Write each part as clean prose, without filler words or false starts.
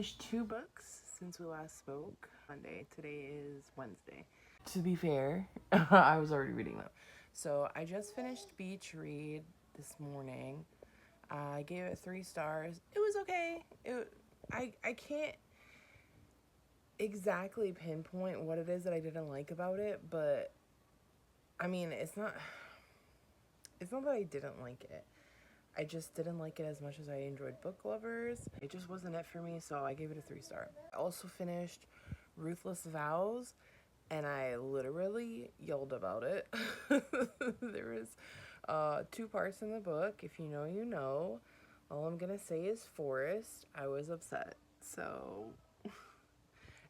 finished 2 books since we last spoke. Monday. Today is Wednesday. To be fair, I was already reading them. So I just finished Beach Read this morning. I gave it 3 stars. It was okay. I can't exactly pinpoint what it is that I didn't like about it, but I mean, it's not that I didn't like it. I just didn't like it as much as I enjoyed Book Lovers. It just wasn't it for me, so I gave it a 3 star. I also finished Ruthless Vows, and I literally yelled about it. There was 2 parts in the book. If you know, you know. All I'm gonna say is Forest. I was upset. So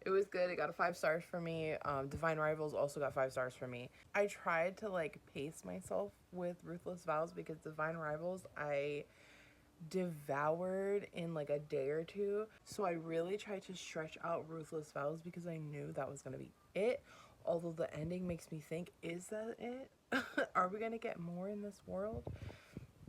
it was good. It got a 5 stars for me. Divine Rivals also got 5 stars for me. I tried to like pace myself with Ruthless Vows because Divine Rivals I devoured in like a day or 2. So I really tried to stretch out Ruthless Vows because I knew that was gonna be it. Although the ending makes me think, is that it? Are we gonna get more in this world?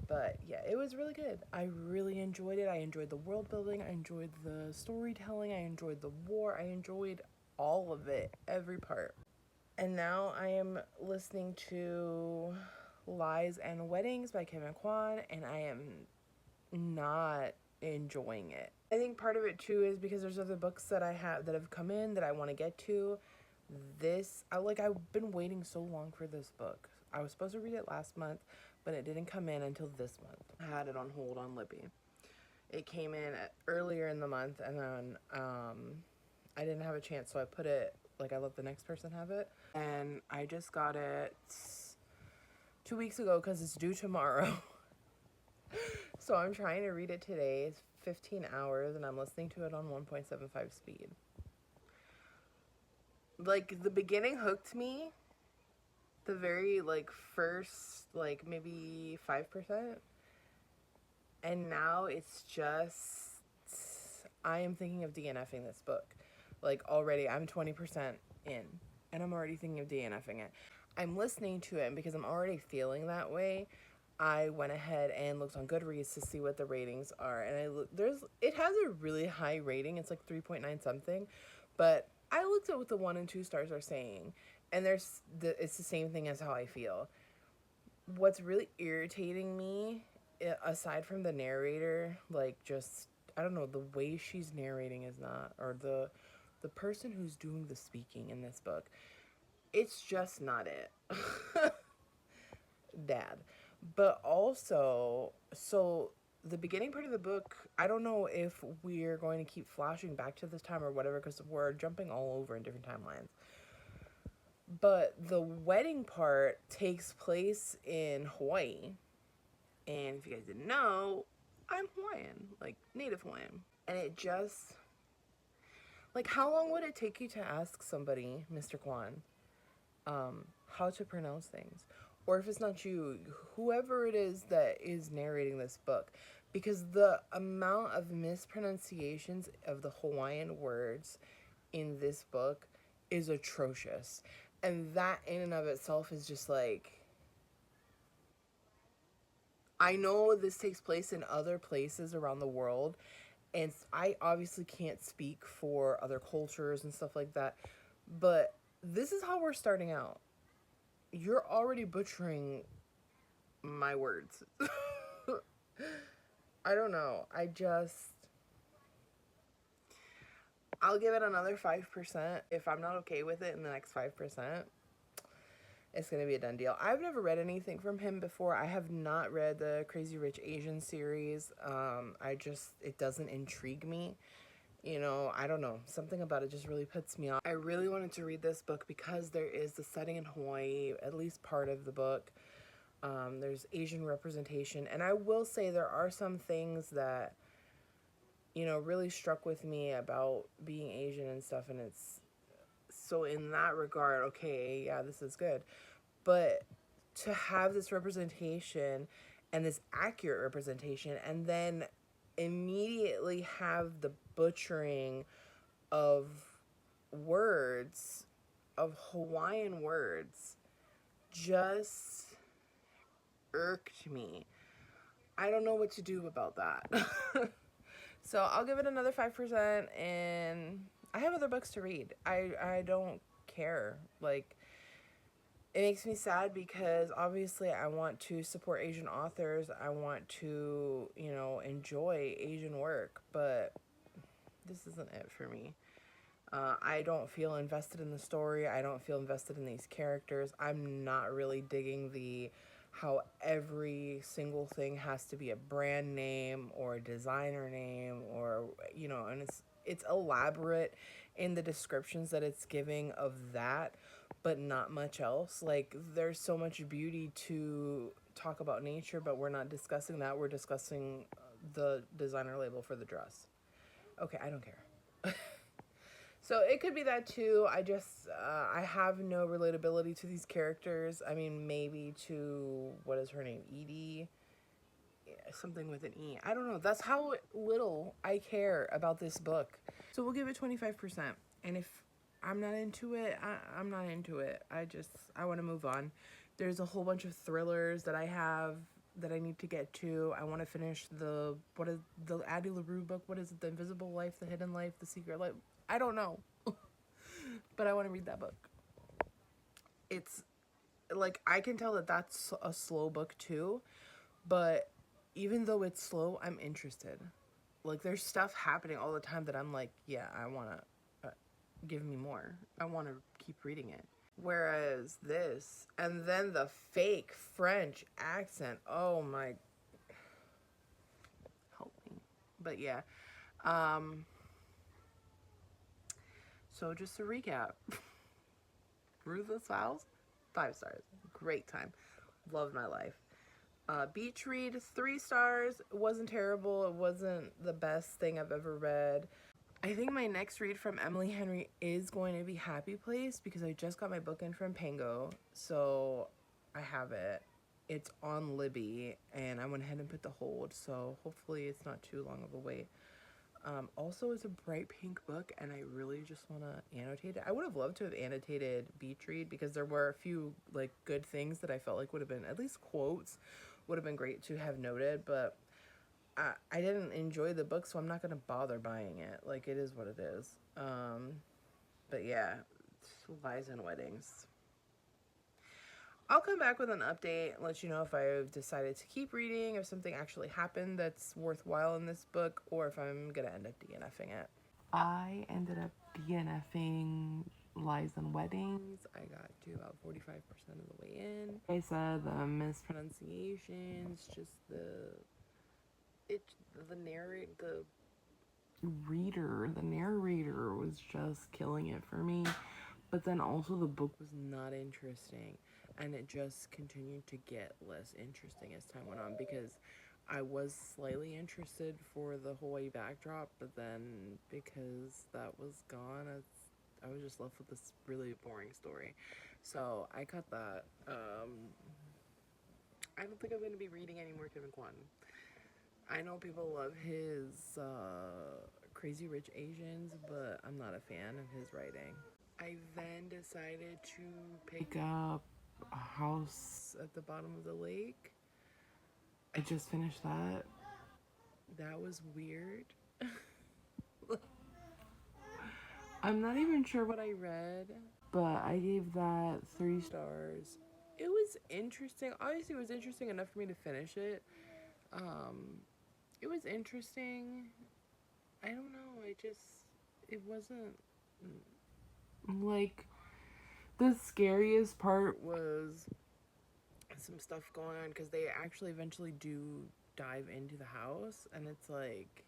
But yeah, it was really good. I really enjoyed it. I enjoyed the world building. I enjoyed the storytelling. I enjoyed the war. I enjoyed all of it, every part. And now I am listening to Lies and Weddings by Kevin Kwan, and I am not enjoying it. I think part of it too is because there's other books that I have that have come in that I want to get to. I've been waiting so long for this book. I was supposed to read it last month, but it didn't come in until this month. I had it on hold on Libby. It came in earlier in the month, and then I didn't have a chance, so I put it, like, I let the next person have it. And I just got it 2 weeks ago because it's due tomorrow. So I'm trying to read it today. It's 15 hours, and I'm listening to it on 1.75 speed. Like, the beginning hooked me. The very, like, first, like, maybe 5%. And now it's just, I am thinking of DNFing this book. Like, already, I'm 20% in, and I'm already thinking of DNFing it. I'm listening to it, and because I'm already feeling that way, I went ahead and looked on Goodreads to see what the ratings are, and it has a really high rating. It's like 3.9 something, but I looked at what the 1 and 2 stars are saying, and it's the same thing as how I feel. What's really irritating me, aside from the narrator, like, just, I don't know, the way she's narrating is not, or the person who's doing the speaking in this book, it's just not it. Dad. But also, so the beginning part of the book, I don't know if we're going to keep flashing back to this time or whatever, because we're jumping all over in different timelines. But the wedding part takes place in Hawaii. And if you guys didn't know, I'm Hawaiian, like native Hawaiian. And it just, like, how long would it take you to ask somebody, Mr. Kwan, how to pronounce things? Or if it's not you, whoever it is that is narrating this book. Because the amount of mispronunciations of the Hawaiian words in this book is atrocious. And that in and of itself is just like, I know this takes place in other places around the world, and I obviously can't speak for other cultures and stuff like that, but this is how we're starting out. You're already butchering my words. I don't know. I'll give it another 5%. If I'm not okay with it in the next 5%, it's going to be a done deal. I've never read anything from him before. I have not read the Crazy Rich Asian series. It doesn't intrigue me. You know, I don't know. Something about it just really puts me off. I really wanted to read this book because there is the setting in Hawaii, at least part of the book. There's Asian representation. And I will say there are some things that, you know, really struck with me about being Asian and stuff. And it's, so in that regard, okay, yeah, this is good. But to have this representation and this accurate representation, and then immediately have the butchering of words, of Hawaiian words, just irked me. I don't know what to do about that. So I'll give it another 5%, and I have other books to read. I don't care. Like, it makes me sad because obviously I want to support Asian authors. I want to, you know, enjoy Asian work, but this isn't it for me. I don't feel invested in the story. I don't feel invested in these characters. I'm not really digging the how every single thing has to be a brand name or a designer name, or, you know, and it's elaborate in the descriptions that it's giving of that, but not much else. Like, there's so much beauty to talk about nature, but we're not discussing that. We're discussing the designer label for the dress. Okay, I don't care. So it could be that too. I have no relatability to these characters. I mean, maybe to, what is her name? Edie? Yeah, something with an E. I don't know. That's how little I care about this book. So we'll give it 25%. And if I'm not into it, I'm not into it. I want to move on. There's a whole bunch of thrillers that I have that I need to get to. I want to finish what is the Addie LaRue book? What is it? The Invisible Life, The Hidden Life, The Secret Life? I don't know. But I want to read that book. It's like, I can tell that that's a slow book too, but even though it's slow, I'm interested. Like, there's stuff happening all the time that I'm like, yeah, I want to give me more. I want to keep reading it. Whereas this, and then the fake French accent, oh my, help me. But yeah, so just to recap, Ruthless Files, 5 stars, great time, loved my life. Beach read, 3 stars. It wasn't terrible. It wasn't the best thing I've ever read. I think my next read from Emily Henry is going to be Happy Place, because I just got my book in from Pango, so I have it. It's on Libby, and I went ahead and put the hold, so hopefully it's not too long of a wait. Also, it's a bright pink book, and I really just want to annotate it. I would have loved to have annotated Beach Read, because there were a few, like, good things that I felt like would have been, at least quotes, would have been great to have noted, but I didn't enjoy the book, so I'm not going to bother buying it. Like, it is what it is. But yeah, Lies and Weddings. I'll come back with an update, let you know if I've decided to keep reading, if something actually happened that's worthwhile in this book, or if I'm going to end up DNFing it. I ended up DNFing Lies and Weddings. I got to about 45% of the way in. I said the mispronunciations, just the narrator was just killing it for me. But then also the book was not interesting, and it just continued to get less interesting as time went on, because I was slightly interested for the Hawaii backdrop, but then because that was gone, I was just left with this really boring story. So I cut that. I don't think I'm going to be reading any more Kevin Kwan. I know people love his Crazy Rich Asians, but I'm not a fan of his writing. I then decided to pick up A House at the Bottom of the Lake. I just finished that. That was weird. I'm not even sure what I read, but I gave that 3 stars. It was interesting. Obviously, it was interesting enough for me to finish it. It was interesting. I don't know. It wasn't like, the scariest part was some stuff going on, because they actually eventually do dive into the house, and it's like,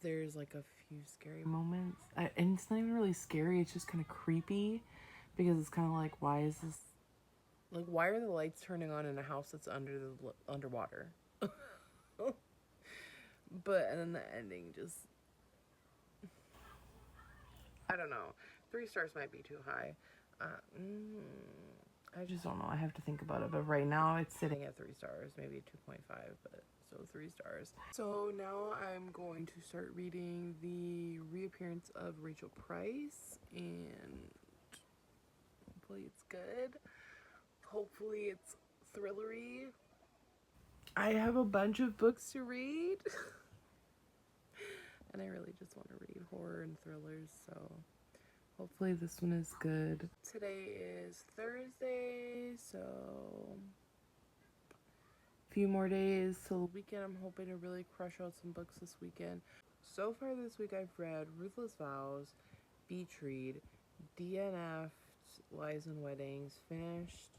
there's like a few scary moments, and it's not even really scary, it's just kind of creepy, because it's kind of like, why are the lights turning on in a house that's underwater? But, and then the ending just, I don't know, 3 stars might be too high. I just don't know. I have to think about it. But right now it's sitting at 3 stars, maybe 2.5, but so 3 stars. So now I'm going to start reading the reappearance of Rachel Price, and hopefully it's good. Hopefully it's thrillery. I have a bunch of books to read. and I really just want to read horror and thrillers, so hopefully this one is good. Today is Thursday, so a few more days till the weekend. I'm hoping to really crush out some books this weekend. So far this week I've read Ruthless Vows, Beach Read, DNF'd Lies and Weddings, finished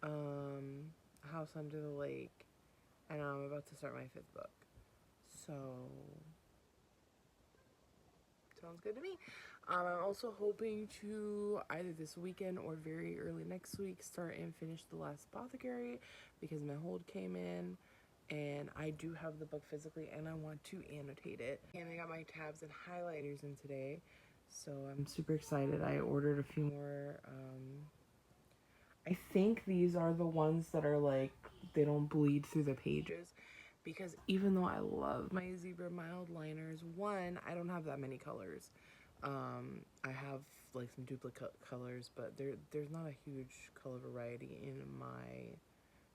House Under the Lake, and I'm about to start my 5th book. So sounds good to me. I'm also hoping to either this weekend or very early next week start and finish The Last Apothecary, because my hold came in and I do have the book physically and I want to annotate it. And I got my tabs and highlighters in today, so I'm super excited. I ordered a few more. I think these are the ones that are like, they don't bleed through the pages, because even though I love my Zebra mild liners, one, I don't have that many colors. I have like some duplicate colors, but there's not a huge color variety in my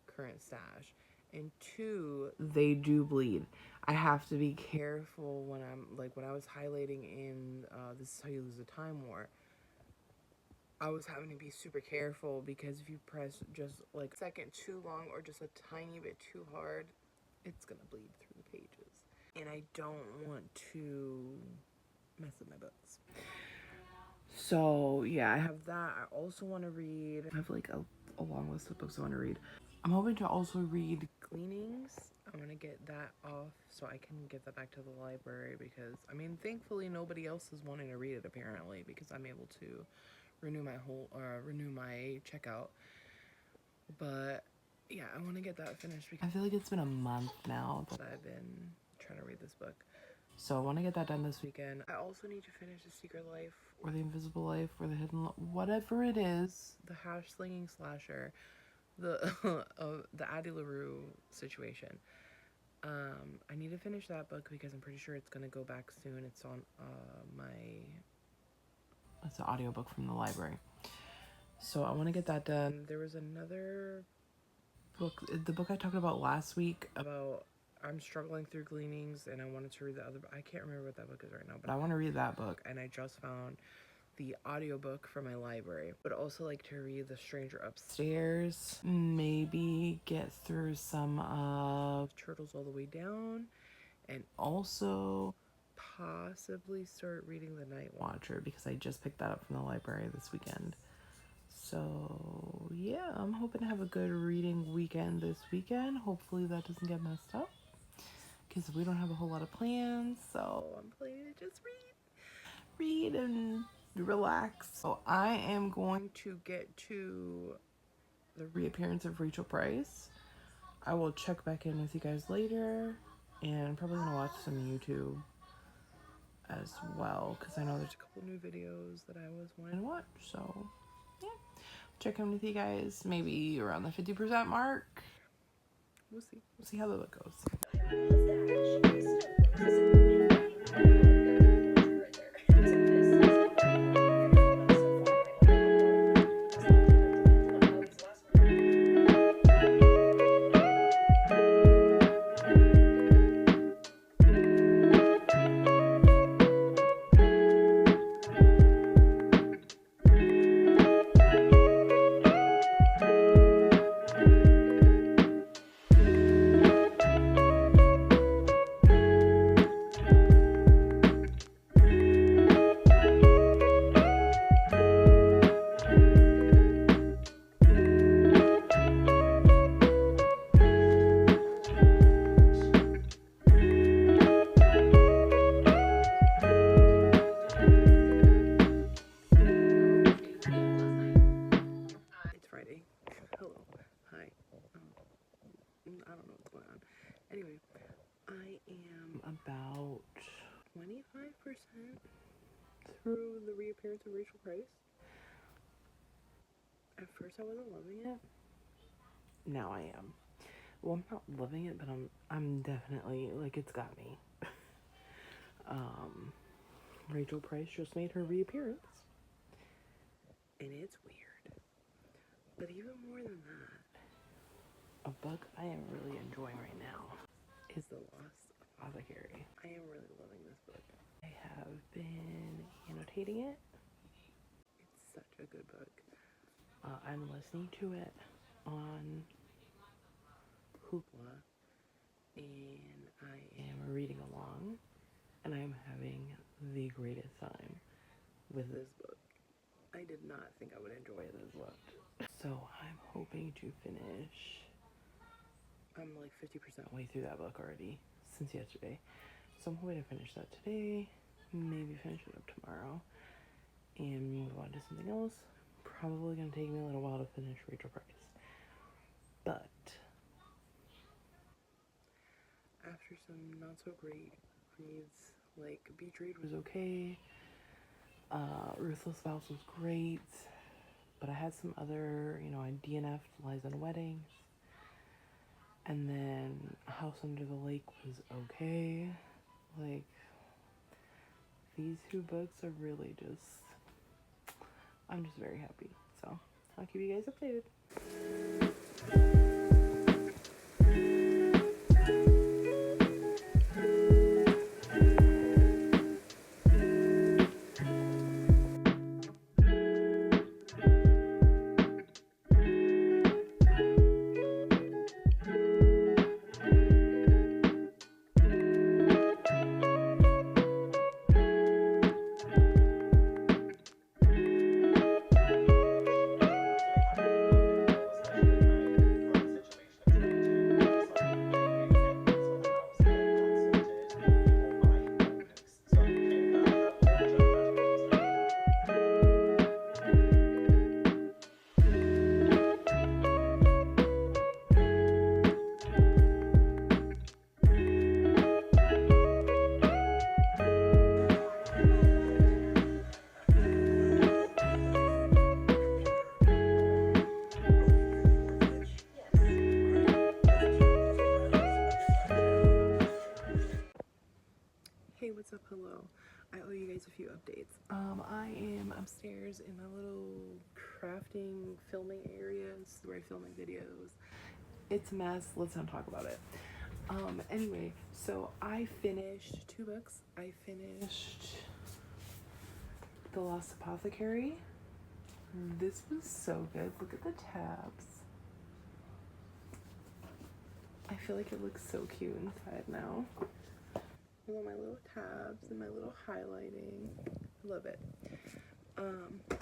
current stash. And two, they do bleed. I have to be careful when when I was highlighting in This Is How You Lose the Time War, I was having to be super careful, because if you press just like a second too long or just a tiny bit too hard, it's gonna bleed through the pages. And I don't want to mess up my books. So yeah, I have that. I also want to read, I have like a long list of books I want to read. I'm hoping to also read Gleanings. I want to get that off so I can give that back to the library, because I mean, thankfully nobody else is wanting to read it apparently, because I'm able to renew my checkout. But yeah, I want to get that finished, because I feel like it's been a month now that I've been trying to read this book. So I want to get that done this weekend. I also need to finish The Secret Life, or The Invisible Life, or The Hidden whatever it is. The hash slinging slasher, the the Addie LaRue situation. I need to finish that book, because I'm pretty sure it's gonna go back soon. It's on it's an audiobook from the library. So I want to get that done. There was another book, the book I talked about last week, about I'm struggling through Gleanings, and I wanted to read the other, I can't remember what that book is right now, but I want to read that book, and I just found the audiobook from my library. But also like to read The Stranger Upstairs, maybe get through some of Turtles All the Way Down, and also possibly start reading The Night Watcher, because I just picked that up from the library this weekend. So yeah, I'm hoping to have a good reading weekend this weekend. Hopefully that doesn't get messed up, because we don't have a whole lot of plans, so I'm planning to just read and relax. So I am going to get to the reappearance of Rachel Price. I will check back in with you guys later, and I'm probably gonna watch some YouTube as well, because I know there's a couple new videos that I was wanting to watch. So yeah, check in with you guys maybe around the 50% mark. We'll see how the book goes. I don't know what's going on. Anyway, I am about 25% through the reappearance of Rachel Price. At first I wasn't loving it. Now I am. Well, I'm not loving it, but I'm definitely, like, it's got me. Rachel Price just made her reappearance, and it's weird. But even more than that, a book I am really enjoying right now is The Lost Apothecary. I am really loving this book. I have been annotating it. It's such a good book. I'm listening to it on Hoopla, and I am reading along, and I'm having the greatest time with this book. I did not think I would enjoy this book. So I'm hoping to finish. I'm like 50% way through that book already since yesterday. So I'm hoping to finish that today, maybe finish it up tomorrow, and move on to something else. Probably gonna take me a little while to finish Rachel Price. But after some not so great reads, like Beach Read was okay, Ruthless Vows was great, but I had some other, I DNF'd Lies and Weddings, and then House Under the Lake was okay. Like, these two books are really just, I'm just very happy. So I'll keep you guys updated. Hey, what's up? Hello. I owe you guys a few updates. I am upstairs in my little crafting filming area. This is where I film my videos. It's a mess. Let's not talk about it. Anyway, so I finished 2 books. I finished The Lost Apothecary. This was so good. Look at the tabs. I feel like it looks so cute inside now. Look at my little tabs and my little highlighting. I love it.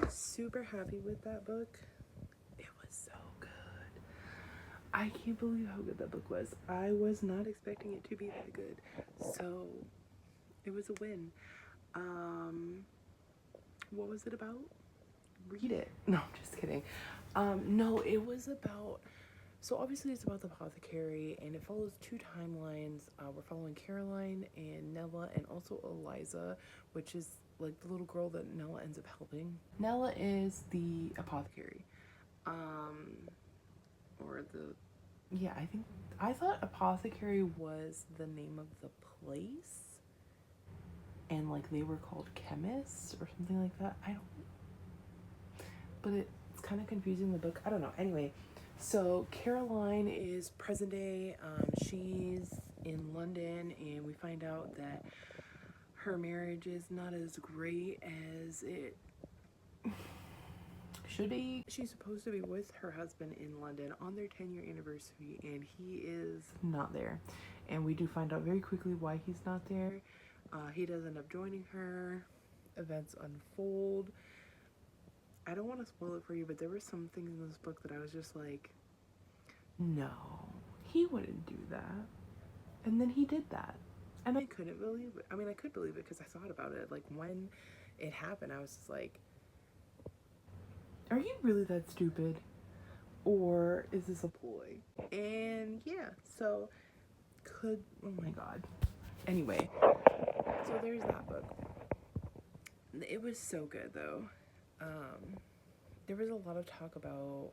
Super happy with that book. It was so good. I can't believe how good that book was. I was not expecting it to be that good. So it was a win. What was it about? Read it. No, I'm just kidding. No, it was about, so obviously it's about the apothecary, and it follows 2 timelines. We're following Caroline and Nella, and also Eliza, which is like the little girl that Nella ends up helping. Nella is the apothecary. I thought apothecary was the name of the place, and like they were called chemists or something like that. But it's kind of confusing, the book. I don't know. Anyway, so Caroline is present day. She's in London, and we find out that her marriage is not as great as it should be. She's supposed to be with her husband in London on their 10-year anniversary, and he is not there. And we do find out very quickly why he's not there. He does end up joining her. Events unfold. I don't want to spoil it for you, but there were some things in this book that I was just like, no, he wouldn't do that. And then he did that. And I couldn't believe it. I mean, I could believe it because I thought about it. Like, when it happened, I was just like, are you really that stupid? Or is this a ploy? And yeah, so oh my God. Anyway, so there's that book. It was so good, though. There was a lot of talk about,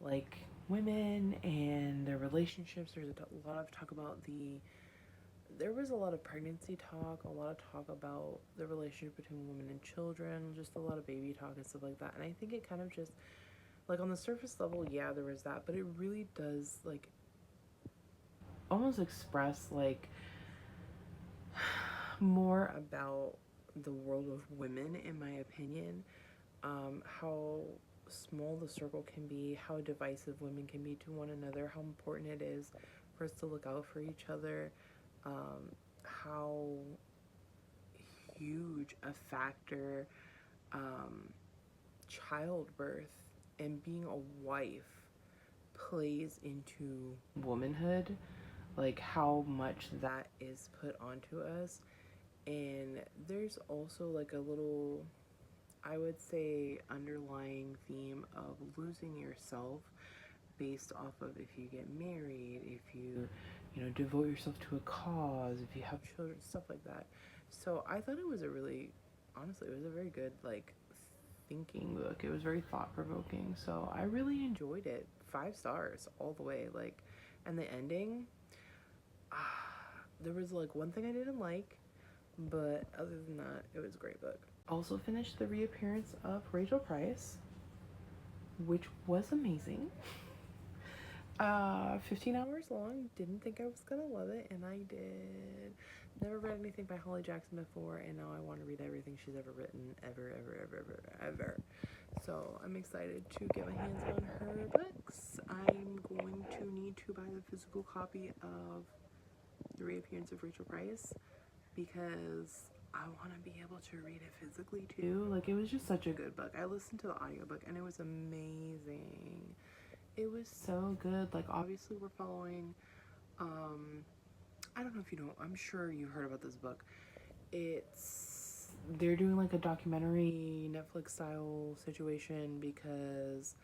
like, women and their relationships. There's a lot of talk about there was a lot of pregnancy talk, a lot of talk about the relationship between women and children, just a lot of baby talk and stuff like that. And I think it kind of just, like, on the surface level, yeah, there was that, but it really does, like, almost express like more about the world of women, in my opinion. How small the circle can be, how divisive women can be to one another, how important it is for us to look out for each other, how huge a factor childbirth and being a wife plays into womanhood, like how much that is put onto us. And there's also like a little, I would say, underlying theme of losing yourself based off of if you get married, if you know, devote yourself to a cause, if you have children, stuff like that. So I thought it was a really, honestly, it was a very good, like, thinking book. It was very thought provoking. So I really enjoyed it. 5 stars all the way. Like, and the ending, there was like one thing I didn't like, but other than that, it was a great book. Also finished the reappearance of Rachel Price, which was amazing. 15 hours long. Didn't think I was gonna love it, and I did. Never read anything by Holly Jackson before, and now I want to read everything she's ever written, ever. So I'm excited to get my hands on her books. I'm going to need to buy the physical copy of The Reappearance of Rachel Price because I want to be able to read it physically too. Like, it was just such a good book. I listened to the audiobook and it was amazing. It was so good. Like, obviously we're following, I don't know if you know, I'm sure you heard about this book. They're doing like a documentary Netflix style situation because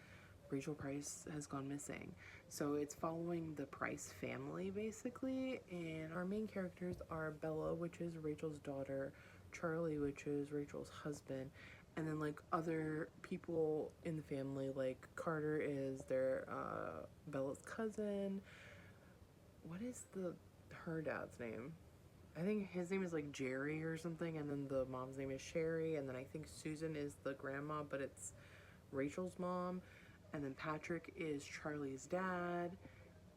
Rachel Price has gone missing. So it's following the Price family basically, and our main characters are Bella, which is Rachel's daughter, Charlie, which is Rachel's husband, and then like other people in the family, like Carter is their Bella's cousin. What is her dad's name? I think his name is like Jerry or something, and then the mom's name is Sherry, and then I think Susan is the grandma, but it's Rachel's mom, and then Patrick is Charlie's dad,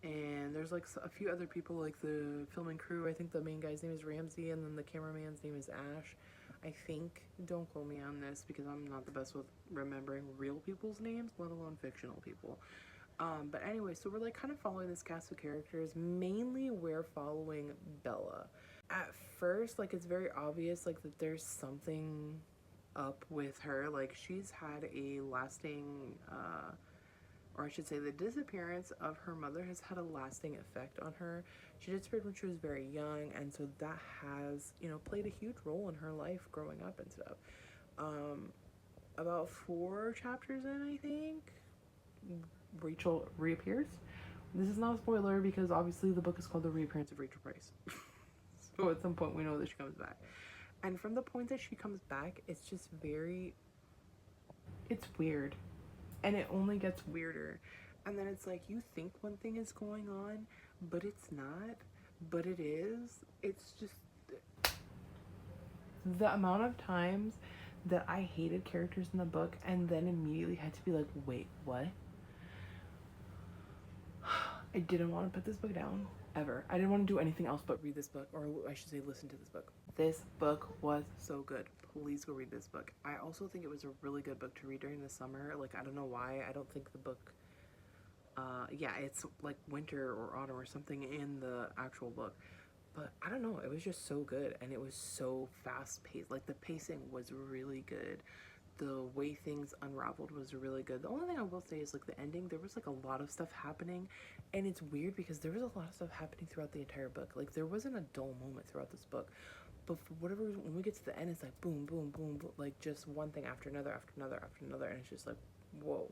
and there's like a few other people like the filming crew. I think the main guy's name is Ramsey, and then the cameraman's name is Ash. I think, don't quote me on this because I'm not the best with remembering real people's names, let alone fictional people. But anyway, so we're like kind of following this cast of characters. Mainly we're following Bella. At first, like, it's very obvious like that there's something up with her. Like, she's had a lasting or I should say the disappearance of her mother has had a lasting effect on her. She disappeared when she was very young, and so that has, you know, played a huge role in her life growing up and stuff. About 4 chapters in, I think, Rachel reappears. This is not a spoiler because obviously the book is called The Reappearance of Rachel Price. So at some point we know that she comes back. And from the point that she comes back, it's just it's weird. And it only gets weirder. And then it's like you think one thing is going on, but it's not. But it is. It's just the amount of times that I hated characters in the book and then immediately had to be like, wait, what? I didn't want to put this book down, ever. I didn't want to do anything else but read this book, or I should say listen to this book. This book was so good. Please go read this book. I also think it was a really good book to read during the summer. Like, I don't know why. I don't think the book, yeah, it's like winter or autumn or something in the actual book. But I don't know, it was just so good, and it was so fast paced. Like, the pacing was really good. The way things unraveled was really good. The only thing I will say is like the ending, there was like a lot of stuff happening, and it's weird because there was a lot of stuff happening throughout the entire book. Like, there wasn't a dull moment throughout this book, but for whatever reason, when we get to the end, it's like boom, boom, boom, boom, like just one thing after another, after another, after another, and it's just like, whoa,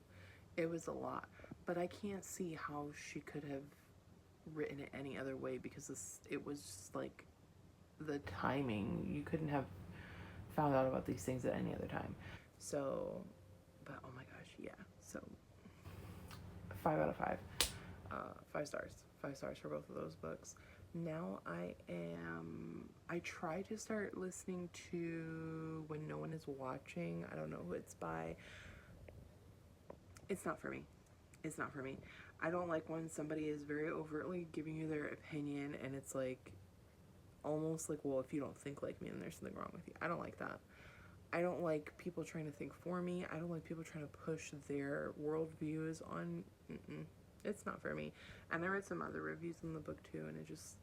it was a lot. But I can't see how she could have written it any other way because it was just like the timing. You couldn't have found out about these things at any other time. So, but oh my gosh, yeah. So 5 out of 5. 5 stars. 5 stars for both of those books. Now I try to start listening to When No One Is Watching. I don't know who it's by. It's not for me. It's not for me. I don't like when somebody is very overtly giving you their opinion and it's like almost like, well, if you don't think like me, then there's something wrong with you. I don't like that. I don't like people trying to think for me. I don't like people trying to push their worldviews on. It's not for me. And I read some other reviews on the book too, and it just,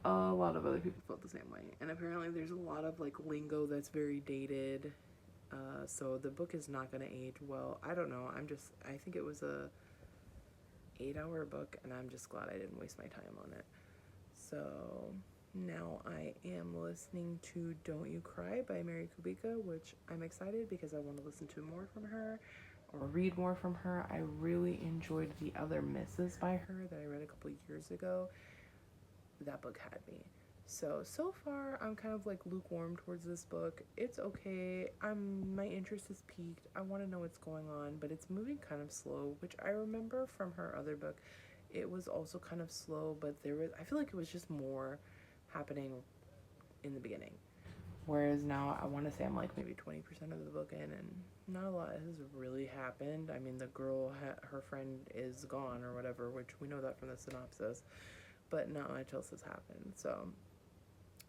a lot of other people felt the same way. And apparently there's a lot of like lingo that's very dated. So the book is not going to age well. I don't know. I think it was a 8-hour book, and I'm just glad I didn't waste my time on it. So now I am listening to Don't You Cry by Mary Kubica, which I'm excited because I want to listen to more from her or read more from her. I really enjoyed The Other Misses by her that I read a couple years ago. That book had me. So far, I'm kind of like lukewarm towards this book. It's okay. My interest is peaked. I want to know what's going on, but it's moving kind of slow, which I remember from her other book. It was also kind of slow, but I feel like it was just more happening in the beginning. Whereas now, I want to say I'm like maybe 20% of the book in, and not a lot has really happened. I mean, the girl, her friend is gone or whatever, which we know that from the synopsis, but not much else has happened. So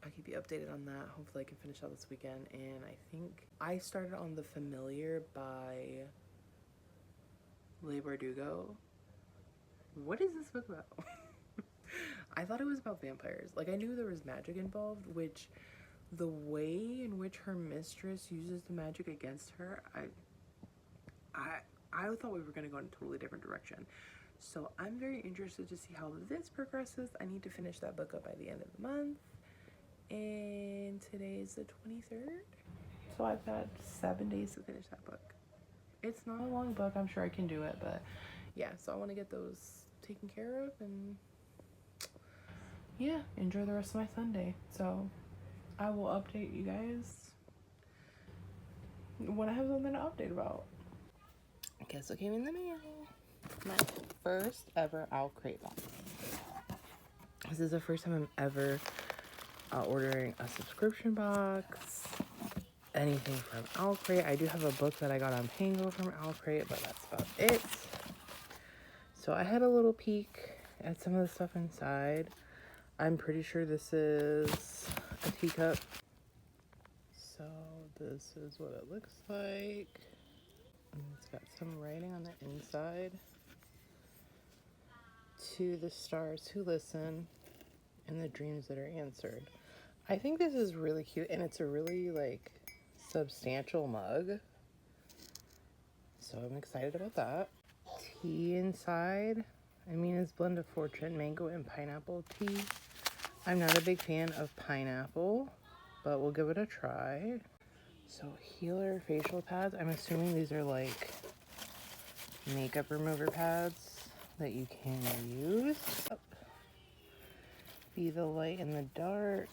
I'll keep you updated on that. Hopefully I can finish out this weekend. And I think I started on The Familiar by Leigh Bardugo. What is this book about? I thought it was about vampires. Like, I knew there was magic involved, which the way in which her mistress uses the magic against her, I thought we were going to go in a totally different direction. So I'm very interested to see how this progresses. I need to finish that book up by the end of the month. And today is the 23rd. So I've got 7 days to finish that book. It's not a long book. I'm sure I can do it. But yeah, so I want to get those taken care of and yeah, enjoy the rest of my Sunday. So I will update you guys when I have something to update about. Guess what came in the mail? My first ever Owlcrate box. This is the first time I'm ever ordering a subscription box, anything from Owlcrate. I do have a book that I got on Pango from Owlcrate, but that's about it. So I had a little peek at some of the stuff inside. I'm pretty sure this is a teacup. So this is what it looks like. And it's got some writing on the inside. To the stars who listen and the dreams that are answered. I think this is really cute, and it's a really like substantial mug, so I'm excited about that. Tea inside. Amina's Blend of Fortune mango and pineapple tea. I'm not a big fan of pineapple, but we'll give it a try. So Healer facial pads. I'm assuming these are like makeup remover pads that you can use. Be the light in the dark.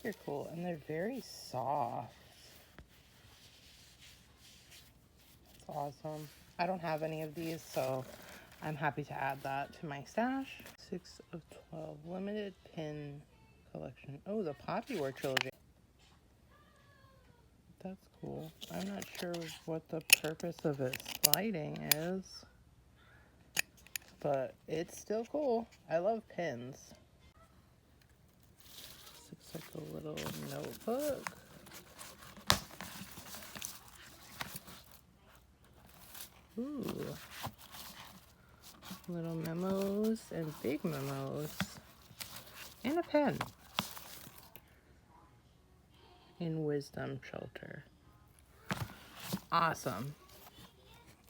They're cool, and they're very soft. That's awesome. I don't have any of these, so I'm happy to add that to my stash. 6 of 12 limited pin collection. Oh, the Poppy War trilogy. That's cool. I'm not sure what the purpose of it sliding is, but it's still cool. I love pins. Looks like a little notebook. Ooh. Little memos and big memos. And a pen. In Wisdom Shelter. Awesome.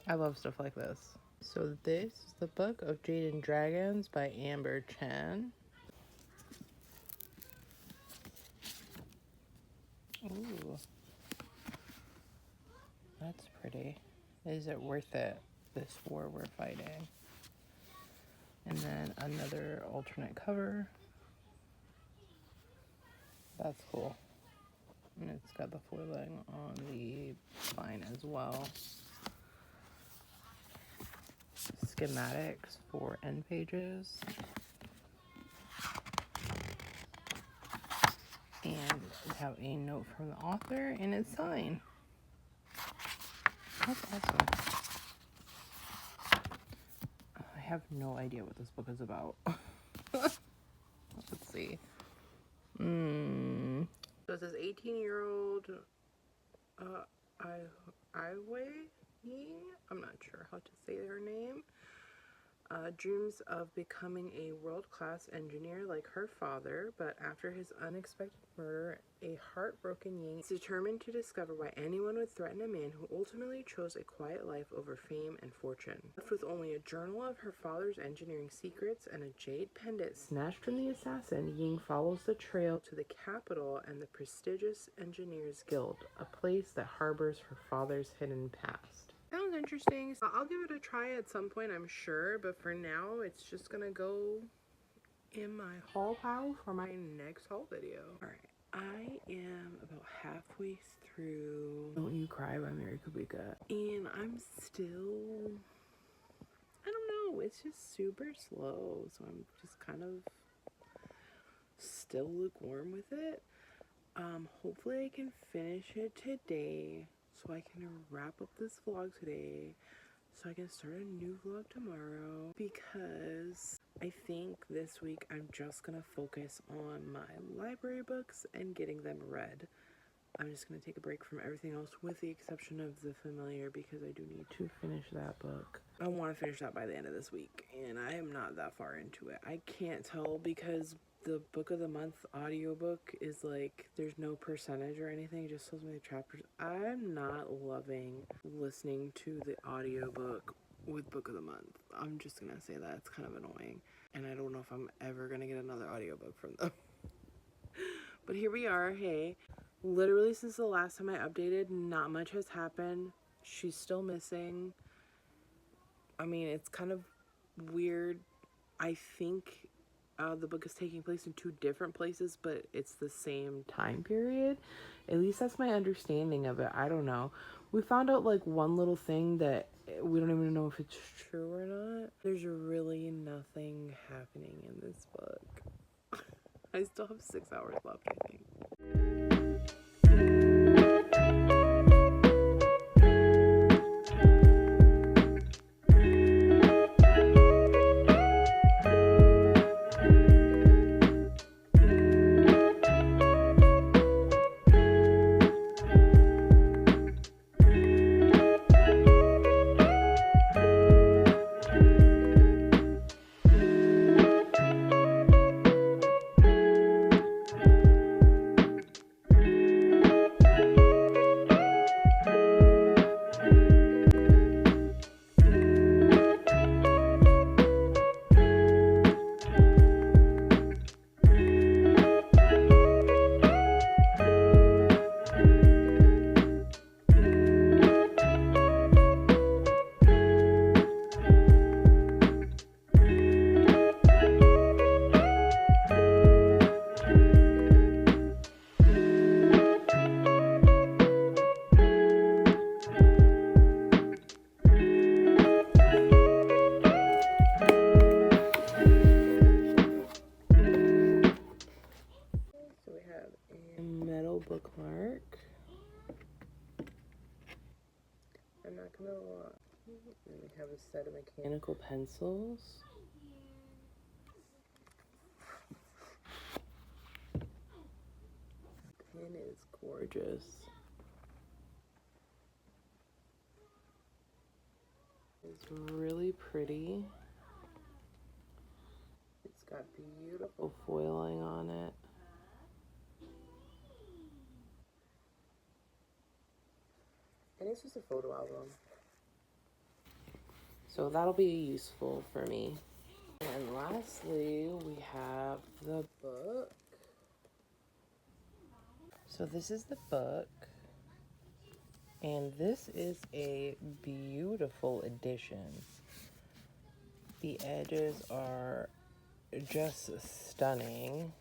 I love stuff like this. So this is the Book of Jade and Dragons by Amber Chen. Ooh. That's pretty. Is it worth it, this war we're fighting? And then another alternate cover. That's cool. And it's got the foiling on the spine as well. Schematics for end pages. And we have a note from the author and it's signed. That's awesome. I have no idea what this book is about. Let's see. So it says 18-year-old Aiwei Ying. I'm not sure how to say her name. Dreams of becoming a world-class engineer like her father, but after his unexpected murder, a heartbroken Ying is determined to discover why anyone would threaten a man who ultimately chose a quiet life over fame and fortune. Left with only a journal of her father's engineering secrets and a jade pendant snatched from the assassin, Ying follows the trail to the capital and the prestigious Engineers Guild, a place that harbors her father's hidden past. Sounds interesting. So I'll give it a try at some point, I'm sure, but for now, it's just gonna go in my haul pile for my next haul video. Alright, I am about halfway through Don't You Cry by Mary Kubica, and I'm still, I don't know, it's just super slow, so I'm just kind of still lukewarm with it. Hopefully I can finish it today, so I can wrap up this vlog today, so I can start a new vlog tomorrow, because I think this week I'm just gonna focus on my library books and getting them read. I'm just gonna take a break from everything else with the exception of The Familiar, because I do need to finish that book. I want to finish that by the end of this week, and I am not that far into it. I can't tell because the book of the month audiobook is like, there's no percentage or anything, it just tells me the chapters. I'm not loving listening to the audiobook with book of the month. I'm just gonna say that it's kind of annoying, and I don't know if I'm ever gonna get another audiobook from them. But here we are. Hey, literally since the last time I updated, not much has happened. She's still missing. I mean, it's kind of weird. I think the book is taking place in 2 different places, but it's the same time period. At least that's my understanding of it. I don't know. We found out like one little thing that we don't even know if it's true or not. There's really nothing happening in this book. I still have 6 hours left, I think. Bookmark. I'm not gonna lie. And we have a set of mechanical pencils. The pen is gorgeous. It's really pretty. It's got beautiful foiling on it. And it's just a photo album. So that'll be useful for me. And lastly, we have the book. So this is the book. And this is a beautiful edition. The edges are just stunning.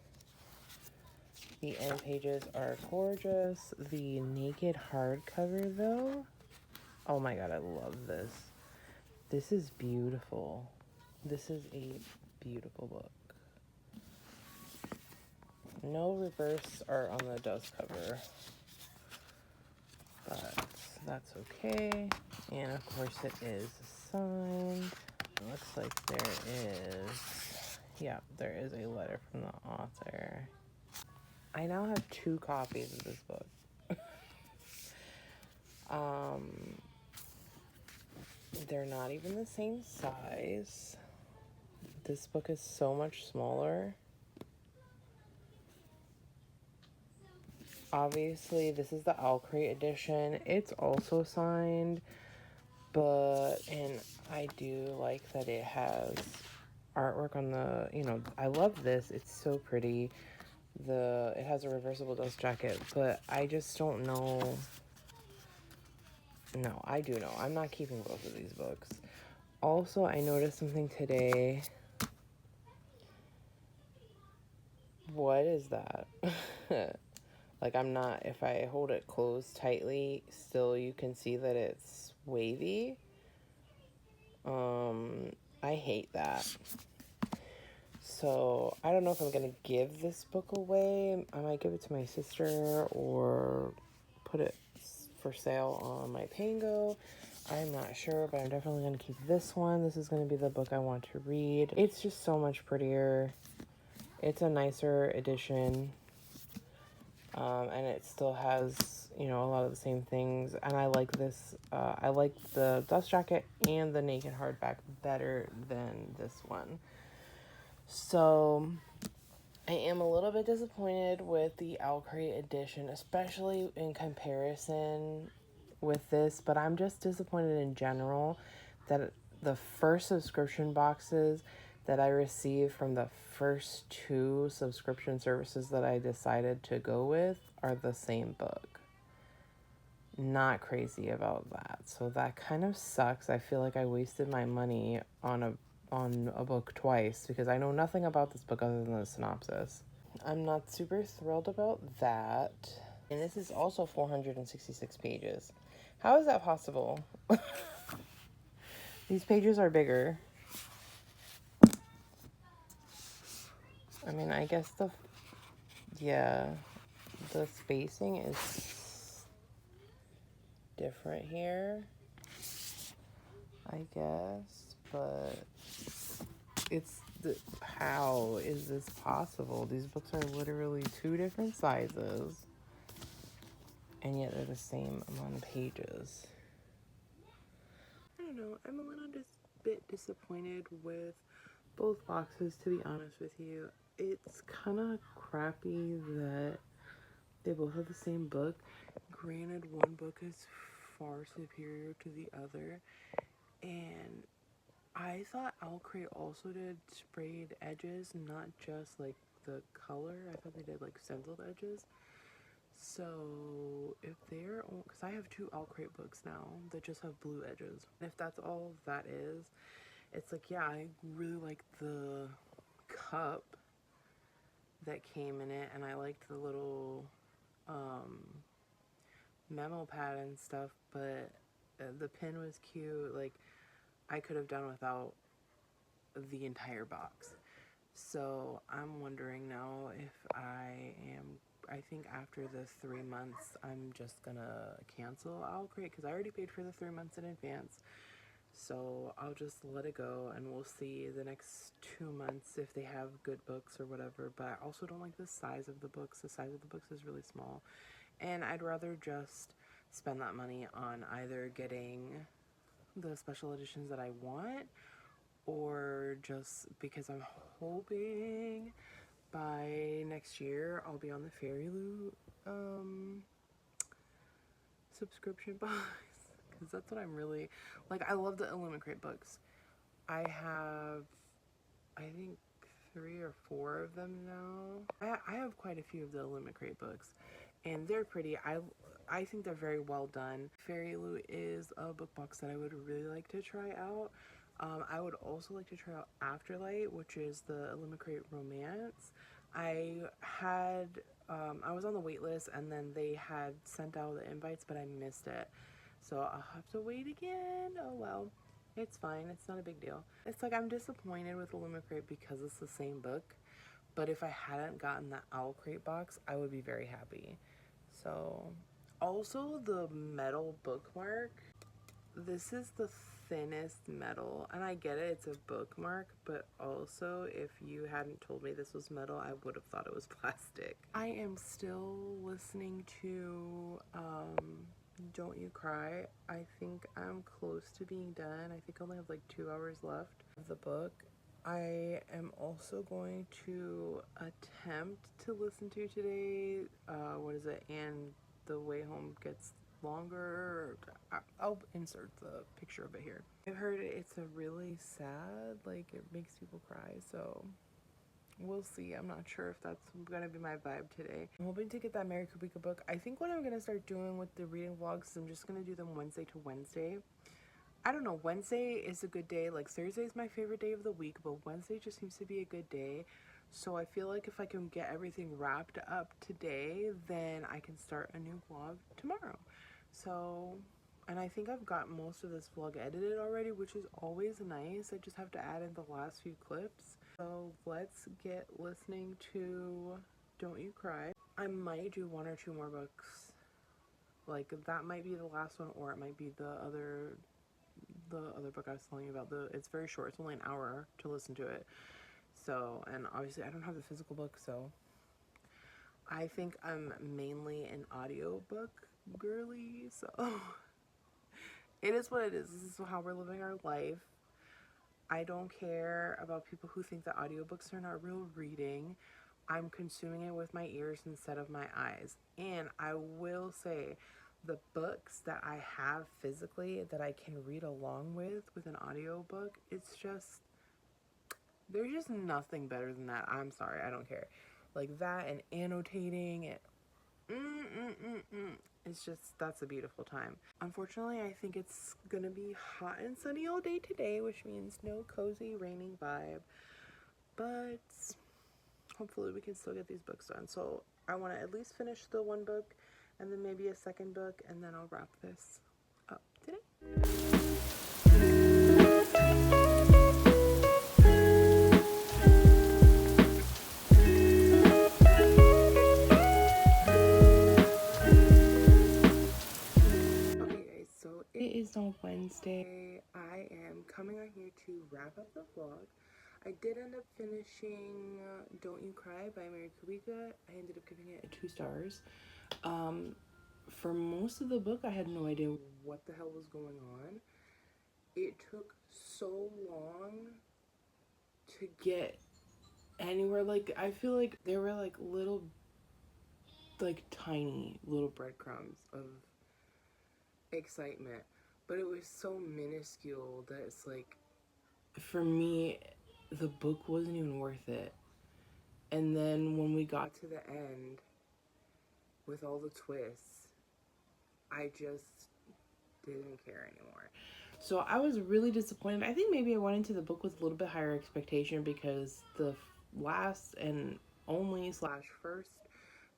The end pages are gorgeous. The naked hardcover, though, oh my god, I love this. This is beautiful. This is a beautiful book. No reverse art on the dust cover, but that's okay. And of course it is signed. It looks like there is, yeah, there is a letter from the author. I now have 2 copies of this book. They're not even the same size. This book is so much smaller. Obviously, this is the OwlCrate edition. It's also signed, and I do like that it has artwork on the, I love this. It's so pretty. It has a reversible dust jacket, but I just don't know. No, I do know. I'm not keeping both of these books. Also, I noticed something today. What is that? Like, I'm not, if I hold it closed tightly, still you can see that it's wavy. I hate that. So, I don't know if I'm going to give this book away. I might give it to my sister or put it for sale on my Pango. I'm not sure, but I'm definitely going to keep this one. This is going to be the book I want to read. It's just so much prettier. It's a nicer edition. And it still has, a lot of the same things. And I like this. I like the dust jacket and the naked hardback better than this one. So I am a little bit disappointed with the OwlCrate edition, especially in comparison with this. But I'm just disappointed in general that the first subscription boxes that I received from the first 2 subscription services that I decided to go with are the same book. Not crazy about that. So that kind of sucks. I feel like I wasted my money on a book twice because I know nothing about this book other than the synopsis. I'm not super thrilled about that. And this is also 466 pages. How is that possible? These pages are bigger. I mean, I guess the spacing is different here, I guess, but how is this possible? These books are literally 2 different sizes, and yet they're the same amount of pages. I don't know, I'm a little bit disappointed with both boxes, to be honest with you. It's kind of crappy that they both have the same book. Granted, one book is far superior to the other, and I thought OwlCrate also did sprayed edges, not just like the color. I thought they did like stenciled edges. So if they're, because I have 2 OwlCrate books now that just have blue edges. If that's all that is, it's like, yeah, I really like the cup that came in it, and I liked the little memo pad and stuff, but the pin was cute. Like, I could have done without the entire box. So I'm wondering now if I think after the 3 months, I'm just gonna cancel OwlCrate because I already paid for the 3 months in advance. So I'll just let it go, and we'll see the next 2 months if they have good books or whatever. But I also don't like the size of the books. The size of the books is really small, and I'd rather just spend that money on either getting the special editions that I want, or just because I'm hoping by next year I'll be on the FairyLoot subscription box, because that's what I'm really like. I love the Illumicrate books. I have, I think, 3 or 4 of them now. I have quite a few of the Illumicrate books, and they're pretty. I think they're very well done. FairyLoot is a book box that I would really like to try out. I would also like to try out Afterlight, which is the Illumicrate romance. I was on the wait list, and then they had sent out the invites, but I missed it. So I'll have to wait again. Oh well. It's fine. It's not a big deal. It's like I'm disappointed with Illumicrate because it's the same book, But if I hadn't gotten the Owl Crate box, I would be very happy. So, also the metal bookmark. This is the thinnest metal, and I get it, it's a bookmark, but also if you hadn't told me this was metal, I would have thought it was plastic. I am still listening to Don't You Cry. I think I'm close to being done. I think I only have like 2 hours left of the book. I am also going to attempt to listen to today, what is it, And the Way Home Gets Longer. I'll insert the picture of it here. I've heard it's a really sad, like it makes people cry, so we'll see. I'm not sure if that's gonna be my vibe today. I'm hoping to get that Mary Kubica book. I think what I'm gonna start doing with the reading vlogs is I'm just gonna do them Wednesday to Wednesday. I don't know, Wednesday is a good day. Like Thursday is my favorite day of the week, but Wednesday just seems to be a good day. So I feel like if I can get everything wrapped up today, then I can start a new vlog tomorrow. So, and I think I've got most of this vlog edited already, which is always nice. I just have to add in the last few clips. So let's get listening to Don't You Cry. I might do 1 or 2 more books. Like that might be the last one, or it might be the other book I was telling you about. It's very short. It's only an hour to listen to it. So, and obviously I don't have the physical book, so I think I'm mainly an audiobook girly, so it is what it is. This is how we're living our life. I don't care about people who think that audiobooks are not real reading. I'm consuming it with my ears instead of my eyes. And I will say, the books that I have physically that I can read along with an audiobook, it's just, there's just nothing better than that. I'm sorry, I don't care. Like that and annotating and it's just, that's a beautiful time. Unfortunately, I think it's gonna be hot and sunny all day today, which means no cozy raining vibe. But hopefully we can still get these books done. So I want to at least finish the 1 book and then maybe a 2nd book, and then I'll wrap this up today. Okay guys, so it is on Wednesday. I am coming on here to wrap up the vlog. I did end up finishing Don't You Cry by Mary Kubica. I ended up giving it 2 stars. For most of the book, I had no idea what the hell was going on. It took so long to get anywhere. Like, I feel like there were like little, like tiny little breadcrumbs of excitement, but it was so minuscule that it's like, for me, the book wasn't even worth it. And then when we got to the end with all the twists, I just didn't care anymore. So I was really disappointed. I think maybe I went into the book with a little bit higher expectation because the last and only slash first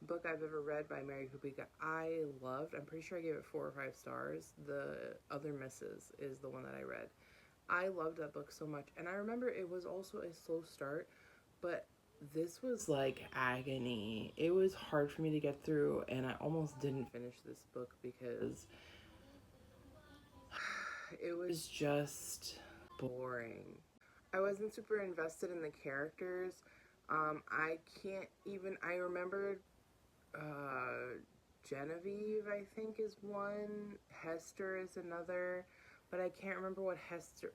book I've ever read by Mary Kubica I loved. I'm pretty sure I gave it 4 or 5 stars. The Other Misses is the one that I read. I loved that book so much, and I remember it was also a slow start, but this was like agony. It was hard for me to get through, and I almost didn't finish this book because it was just boring. I wasn't super invested in the characters. I remembered Genevieve, I think, is one. Hester is another. But I can't remember what Hester,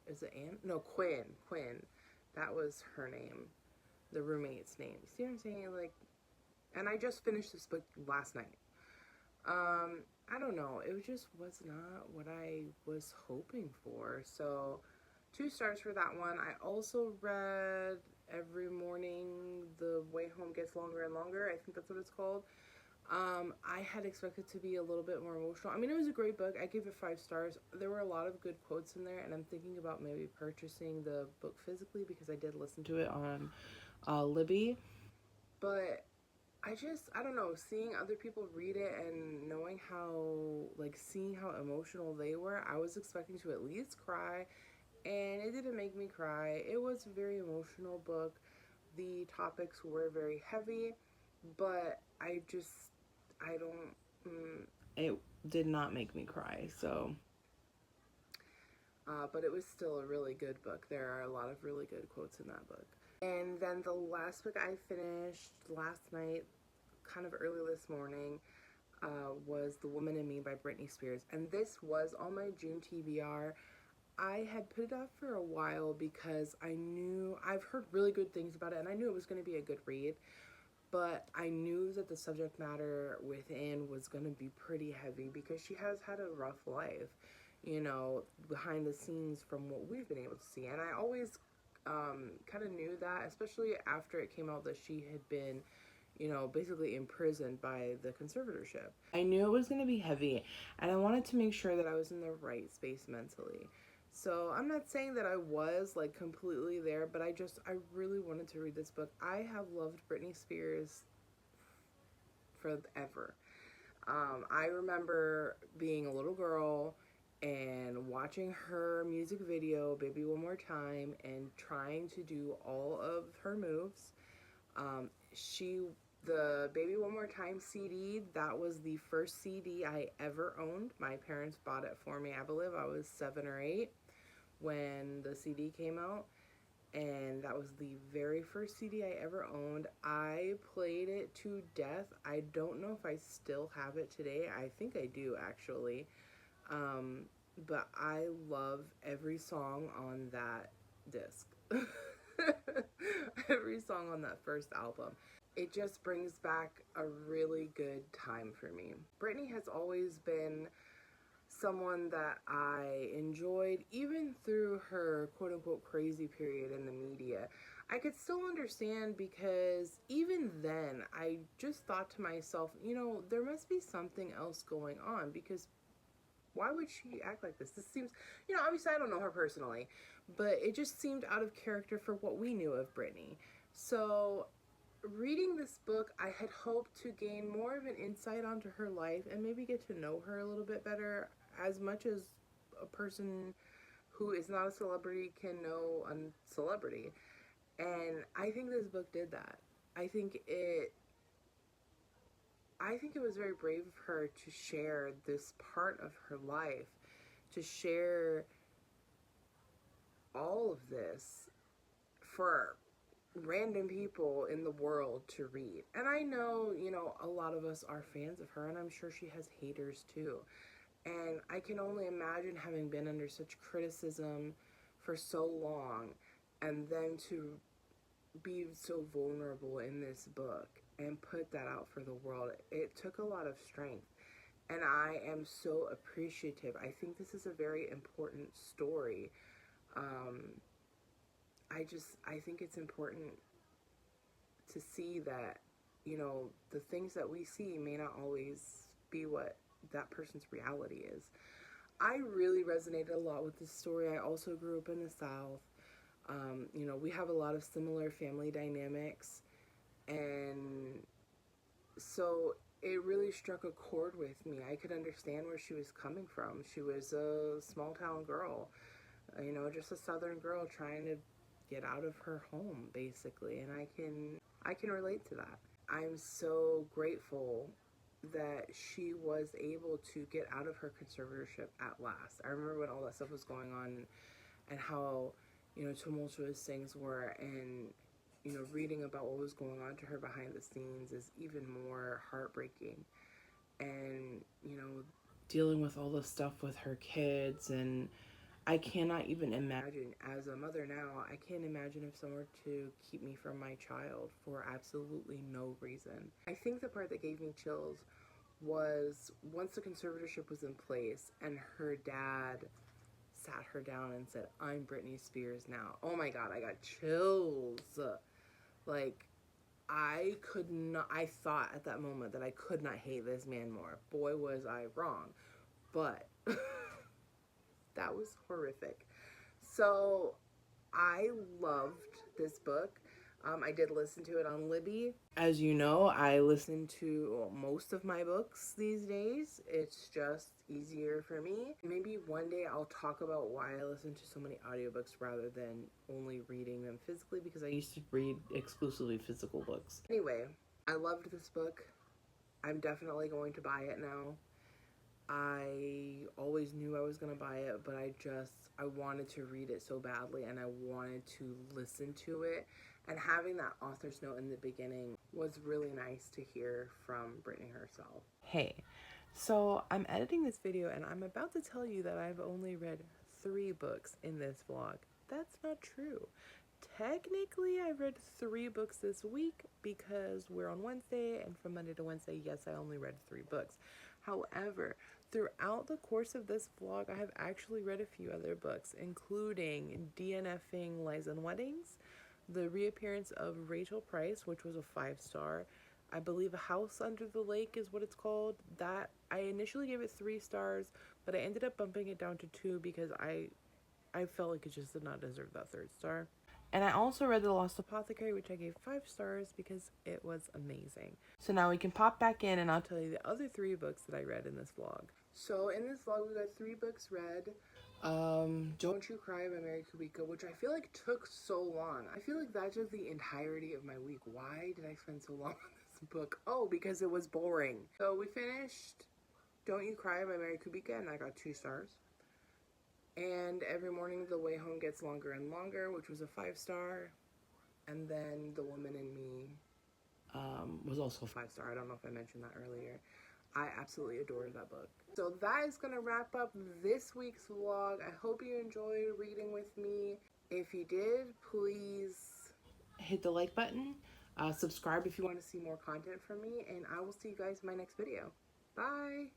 is it Anne? No, Quinn. That was her name. The roommate's name. See what I'm saying? Like, and I just finished this book last night. I don't know. It just was not what I was hoping for. So, 2 stars for that one. I also read Every Morning The Way Home Gets Longer and Longer. I think that's what it's called. I had expected to be a little bit more emotional. I mean, it was a great book. I gave it 5 stars. There were a lot of good quotes in there, and I'm thinking about maybe purchasing the book physically because I did listen to it on Libby. But I don't know, seeing other people read it and knowing seeing how emotional they were, I was expecting to at least cry, and it didn't make me cry. It was a very emotional book, the topics were very heavy, but I don't, it did not make me cry, so. But it was still a really good book. There are a lot of really good quotes in that book. And then the last book I finished last night, kind of early this morning, was The Woman in Me by Britney Spears. And this was on my June TBR. I had put it off for a while because I've heard really good things about it, and I knew it was going to be a good read, but I knew that the subject matter within was going to be pretty heavy because she has had a rough life, you know, behind the scenes from what we've been able to see. And I always kind of knew that, especially after it came out that she had been, you know, basically imprisoned by the conservatorship. I knew it was going to be heavy, and I wanted to make sure that I was in the right space mentally. So I'm not saying that I was like completely there, but I really wanted to read this book. I have loved Britney Spears forever. I remember being a little girl and watching her music video, Baby One More Time, and trying to do all of her moves. The Baby One More Time CD, that was the first CD I ever owned. My parents bought it for me. I believe I was 7 or 8 when the CD came out, and that was the very first CD I ever owned. I played it to death. I don't know if I still have it today. I think I do, actually. But I love every song on that disc. Every song on that first album. It just brings back a really good time for me. Britney has always been someone that I enjoyed, even through her quote-unquote crazy period in the media. I could still understand, because even then I just thought to myself, you know, there must be something else going on, because why would she act like this? This seems, you know, obviously I don't know her personally, but it just seemed out of character for what we knew of Britney. So reading this book, I had hoped to gain more of an insight onto her life and maybe get to know her a little bit better, as much as a person who is not a celebrity can know a celebrity. And I think this book did that. I think it was very brave of her to share this part of her life, to share all of this for random people in the world to read. And I know, you know, a lot of us are fans of her, and I'm sure she has haters too. And I can only imagine having been under such criticism for so long, and then to be so vulnerable in this book and put that out for the world. It took a lot of strength, and I am so appreciative. I think this is a very important story. I think it's important to see that, you know, the things that we see may not always be what that person's reality is. I really resonated a lot with this story. I also grew up in the South. You know, we have a lot of similar family dynamics, and so it really struck a chord with me. I could understand where she was coming from. She was a small town girl, you know, just a southern girl trying to get out of her home, basically, and I can relate to that. I'm so grateful that she was able to get out of her conservatorship at last. I remember when all that stuff was going on and how, you know, tumultuous things were, and, you know, reading about what was going on to her behind the scenes is even more heartbreaking. And, you know, dealing with all the stuff with her kids, and I cannot even imagine, as a mother now, I can't imagine if someone were to keep me from my child for absolutely no reason. I think the part that gave me chills was once the conservatorship was in place and her dad sat her down and said, "I'm Britney Spears now." Oh my God, I got chills. Like, I thought at that moment that I could not hate this man more. Boy, was I wrong. But that was horrific. So I loved this book. I did listen to it on Libby. As you know, I listen to most of my books these days. It's just easier for me. Maybe one day I'll talk about why I listen to so many audiobooks rather than only reading them physically, because I used to read exclusively physical books. Anyway, I loved this book. I'm definitely going to buy it now. I always knew I was going to buy it, but I wanted to read it so badly, and I wanted to listen to it. And having that author's note in the beginning was really nice to hear from Brittany herself. Hey, so I'm editing this video, and I'm about to tell you that I've only read 3 books in this vlog. That's not true. Technically, I read 3 books this week because we're on Wednesday, and from Monday to Wednesday, yes, I only read 3 books. However, throughout the course of this vlog, I have actually read a few other books, including DNFing Lies and Weddings, the reappearance of Rachel Price, which was a 5-star. I believe A House Under the Lake is what it's called. That I initially gave it 3 stars, but I ended up bumping it down to 2 because I felt like it just did not deserve that 3rd star. And I also read The Lost Apothecary, which I gave 5 stars because it was amazing. So now we can pop back in and I'll tell you the other 3 books that I read in this vlog. So in this vlog, we got 3 books read. Don't You Cry by Mary Kubica, which I feel like took so long. I feel like that's just the entirety of my week. Why did I spend so long on this book? Oh, because it was boring. So we finished Don't You Cry by Mary Kubica, and I got 2 stars. And Every Morning the Way Home Gets Longer and Longer, which was a 5-star. And then The Woman in Me was also a 5-star. I don't know if I mentioned that earlier. I absolutely adored that book. So that is going to wrap up this week's vlog. I hope you enjoyed reading with me. If you did, please hit the like button. Subscribe if you want to see more content from me. And I will see you guys in my next video. Bye!